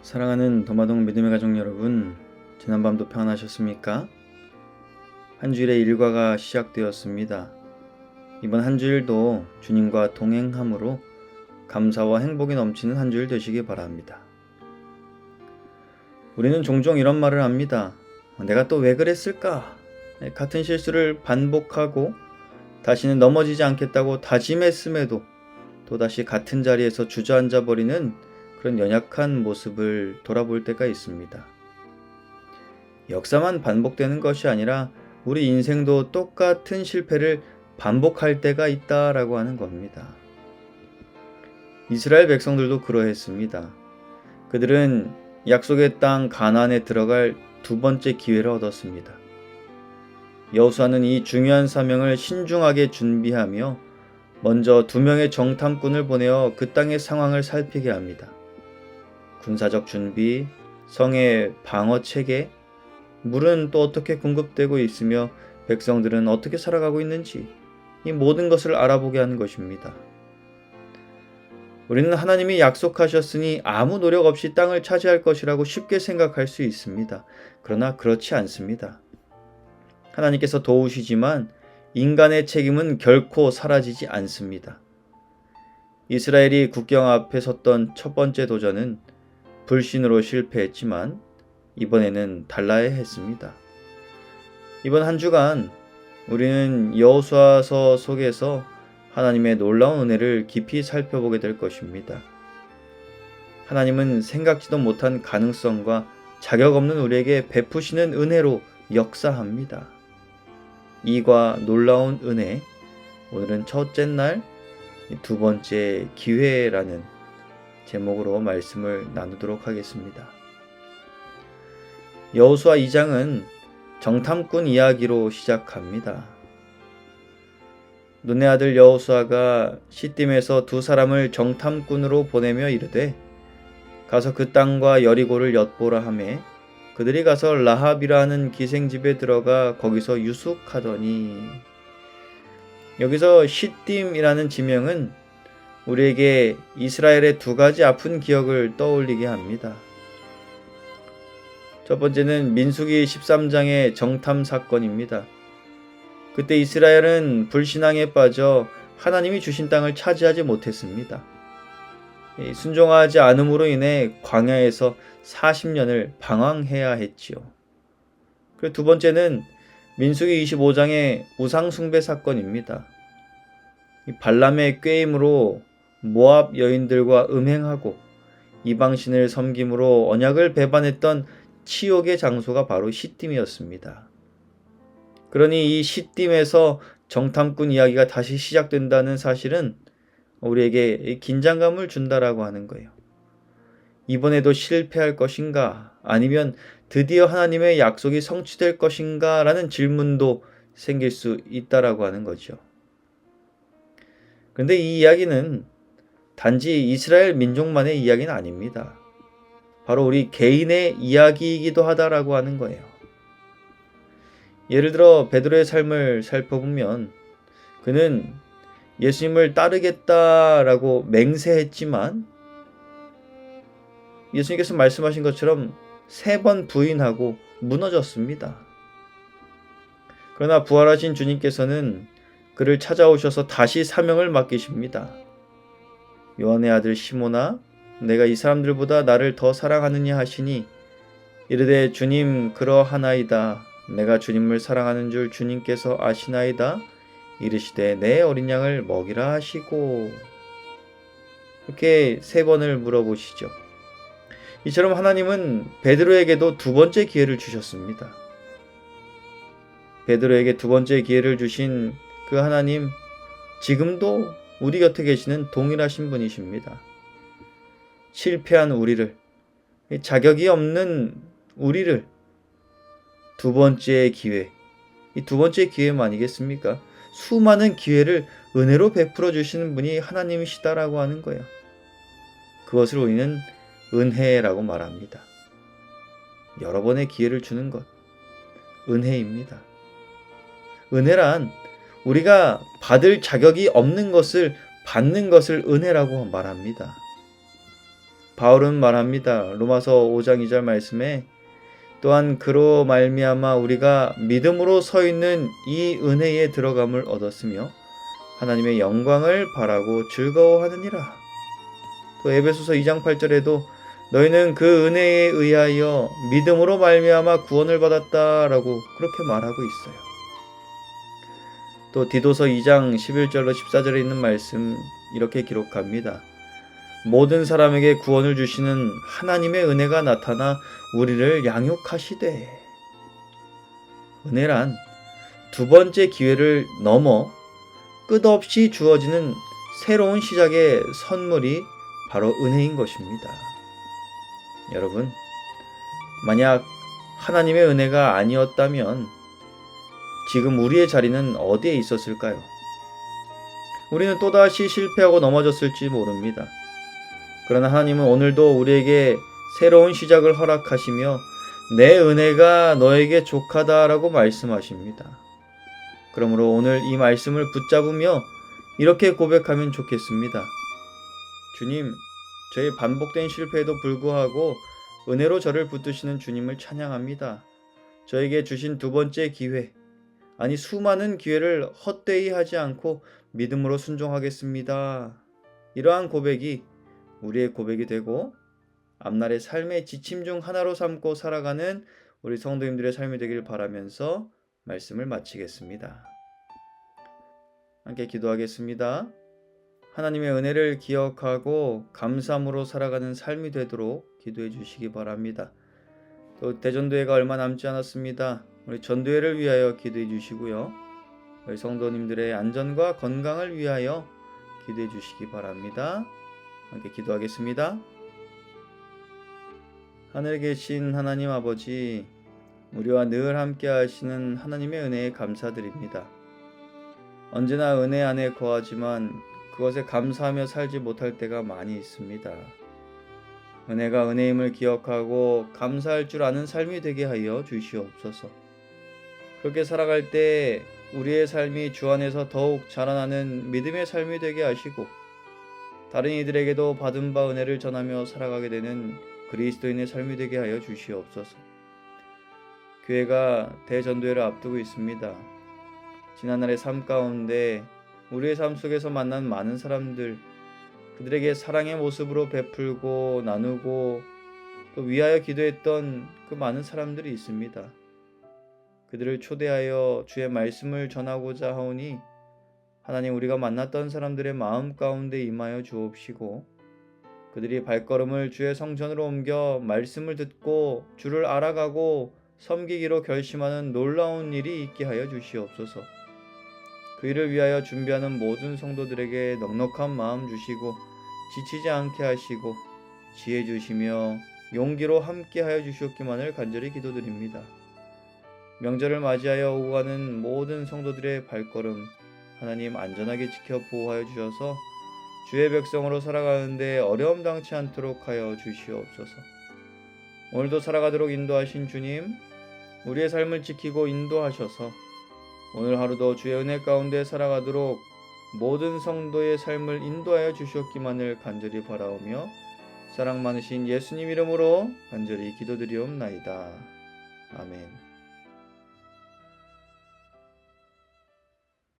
사랑하는 도마동 믿음의 가족 여러분, 지난밤도 평안하셨습니까? 한 주일의 일과가 시작되었습니다. 이번 한 주일도 주님과 동행함으로 감사와 행복이 넘치는 한 주일 되시기 바랍니다. 우리는 종종 이런 말을 합니다. 내가 또 왜 그랬을까? 같은 실수를 반복하고 다시는 넘어지지 않겠다고 다짐했음에도 또다시 같은 자리에서 주저앉아 버리는 그런 연약한 모습을 돌아볼 때가 있습니다. 역사만 반복되는 것이 아니라 우리 인생도 똑같은 실패를 반복할 때가 있다라고 하는 겁니다. 이스라엘 백성들도 그러했습니다. 그들은 약속의 땅 가나안에 들어갈 두 번째 기회를 얻었습니다. 여호수아는 이 중요한 사명을 신중하게 준비하며 먼저 2명의 정탐꾼을 보내어 그 땅의 상황을 살피게 합니다. 군사적 준비, 성의 방어 체계, 물은 또 어떻게 공급되고 있으며 백성들은 어떻게 살아가고 있는지 이 모든 것을 알아보게 하는 것입니다. 우리는 하나님이 약속하셨으니 아무 노력 없이 땅을 차지할 것이라고 쉽게 생각할 수 있습니다. 그러나 그렇지 않습니다. 하나님께서 도우시지만 인간의 책임은 결코 사라지지 않습니다. 이스라엘이 국경 앞에 섰던 첫 번째 도전은 불신으로 실패했지만 이번에는 달라야 했습니다. 이번 한 주간 우리는 여호수아서 속에서 하나님의 놀라운 은혜를 깊이 살펴보게 될 것입니다. 하나님은 생각지도 못한 가능성과 자격 없는 우리에게 베푸시는 은혜로 역사합니다. 이과 놀라운 은혜, 오늘은 첫째 날, 두 번째 기회라는 제목으로 말씀을 나누도록 하겠습니다. 여호수아 2장은 정탐꾼 이야기로 시작합니다. 눈의 아들 여호수아가 시딤에서 2사람을 정탐꾼으로 보내며 이르되 가서 그 땅과 여리고를 엿보라 하매 그들이 가서 라합이라 하는 기생집에 들어가 거기서 유숙하더니, 여기서 시딤이라는 지명은 우리에게 이스라엘의 2가지 아픈 기억을 떠올리게 합니다. 첫 번째는 민수기 13장의 정탐 사건입니다. 그때 이스라엘은 불신앙에 빠져 하나님이 주신 땅을 차지하지 못했습니다. 순종하지 않음으로 인해 광야에서 40년을 방황해야 했지요. 그리고 두 번째는 민수기 25장의 우상숭배 사건입니다. 발람의 꾀임으로 모압 여인들과 음행하고 이방신을 섬김으로 언약을 배반했던 치욕의 장소가 바로 시딤이었습니다. 그러니 이 시딤에서 정탐꾼 이야기가 다시 시작된다는 사실은 우리에게 긴장감을 준다라고 하는 거예요. 이번에도 실패할 것인가? 아니면 드디어 하나님의 약속이 성취될 것인가? 라는 질문도 생길 수 있다라고 하는 거죠. 그런데 이 이야기는 단지 이스라엘 민족만의 이야기는 아닙니다. 바로 우리 개인의 이야기이기도 하다라고 하는 거예요. 예를 들어 베드로의 삶을 살펴보면 그는 예수님을 따르겠다라고 맹세했지만 예수님께서 말씀하신 것처럼 3번 부인하고 무너졌습니다. 그러나 부활하신 주님께서는 그를 찾아오셔서 다시 사명을 맡기십니다. 요한의 아들 시몬아, 내가 이 사람들보다 나를 더 사랑하느냐 하시니 이르되 주님 그러하나이다. 내가 주님을 사랑하는 줄 주님께서 아시나이다. 이르시되 내 어린 양을 먹이라 하시고, 이렇게 3번을 물어보시죠. 이처럼 하나님은 베드로에게도 2번째 기회를 주셨습니다. 베드로에게 2번째 기회를 주신 그 하나님, 지금도 우리 곁에 계시는 동일하신 분이십니다. 실패한 우리를, 자격이 없는 우리를 2번째 기회, 이 2번째 기회만 아니겠습니까? 수많은 기회를 은혜로 베풀어 주시는 분이 하나님이시다라고 하는 거예요. 그것을 우리는 은혜라고 말합니다. 여러 번의 기회를 주는 것, 은혜입니다. 은혜란 우리가 받을 자격이 없는 것을 받는 것을 은혜라고 말합니다. 바울은 말합니다. 로마서 5장 2절 말씀에 또한 그로 말미암아 우리가 믿음으로 서 있는 이 은혜에 들어감을 얻었으며 하나님의 영광을 바라고 즐거워하느니라. 또 에베소서 2장 8절에도 너희는 그 은혜에 의하여 믿음으로 말미암아 구원을 받았다라고 그렇게 말하고 있어요. 또 디도서 2장 11절로 14절에 있는 말씀 이렇게 기록합니다. 모든 사람에게 구원을 주시는 하나님의 은혜가 나타나 우리를 양육하시되. 은혜란 두 번째 기회를 넘어 끝없이 주어지는 새로운 시작의 선물이 바로 은혜인 것입니다. 여러분, 만약 하나님의 은혜가 아니었다면 지금 우리의 자리는 어디에 있었을까요? 우리는 또다시 실패하고 넘어졌을지 모릅니다. 그러나 하나님은 오늘도 우리에게 새로운 시작을 허락하시며 내 은혜가 너에게 족하다라고 말씀하십니다. 그러므로 오늘 이 말씀을 붙잡으며 이렇게 고백하면 좋겠습니다. 주님, 저의 반복된 실패에도 불구하고 은혜로 저를 붙드시는 주님을 찬양합니다. 저에게 주신 두 번째 기회, 아니 수많은 기회를 헛되이 하지 않고 믿음으로 순종하겠습니다. 이러한 고백이 우리의 고백이 되고 앞날의 삶의 지침 중 하나로 삼고 살아가는 우리 성도님들의 삶이 되길 바라면서 말씀을 마치겠습니다. 함께 기도하겠습니다. 하나님의 은혜를 기억하고 감사함으로 살아가는 삶이 되도록 기도해 주시기 바랍니다. 또 대전도회가 얼마 남지 않았습니다. 우리 전도회를 위하여 기도해 주시고요. 우리 성도님들의 안전과 건강을 위하여 기도해 주시기 바랍니다. 함께 기도하겠습니다. 하늘에 계신 하나님 아버지, 우리와 늘 함께 하시는 하나님의 은혜에 감사드립니다. 언제나 은혜 안에 거하지만 그것에 감사하며 살지 못할 때가 많이 있습니다. 은혜가 은혜임을 기억하고 감사할 줄 아는 삶이 되게 하여 주시옵소서. 그렇게 살아갈 때 우리의 삶이 주 안에서 더욱 자라나는 믿음의 삶이 되게 하시고 다른 이들에게도 받은 바 은혜를 전하며 살아가게 되는 그리스도인의 삶이 되게 하여 주시옵소서. 교회가 대전도회를 앞두고 있습니다. 지난날의 삶 가운데 우리의 삶 속에서 만난 많은 사람들, 그들에게 사랑의 모습으로 베풀고 나누고 또 위하여 기도했던 그 많은 사람들이 있습니다. 그들을 초대하여 주의 말씀을 전하고자 하오니 하나님, 우리가 만났던 사람들의 마음 가운데 임하여 주옵시고 그들이 발걸음을 주의 성전으로 옮겨 말씀을 듣고 주를 알아가고 섬기기로 결심하는 놀라운 일이 있게 하여 주시옵소서. 그 일을 위하여 준비하는 모든 성도들에게 넉넉한 마음 주시고 지치지 않게 하시고 지혜 주시며 용기로 함께 하여 주시옵기만을 간절히 기도드립니다. 명절을 맞이하여 오고 가는 모든 성도들의 발걸음 하나님 안전하게 지켜 보호하여 주셔서 주의 백성으로 살아가는데 어려움 당치 않도록 하여 주시옵소서. 오늘도 살아가도록 인도하신 주님, 우리의 삶을 지키고 인도하셔서 오늘 하루도 주의 은혜 가운데 살아가도록 모든 성도의 삶을 인도하여 주시옵기만을 간절히 바라오며 사랑 많으신 예수님 이름으로 간절히 기도드리옵나이다. 아멘.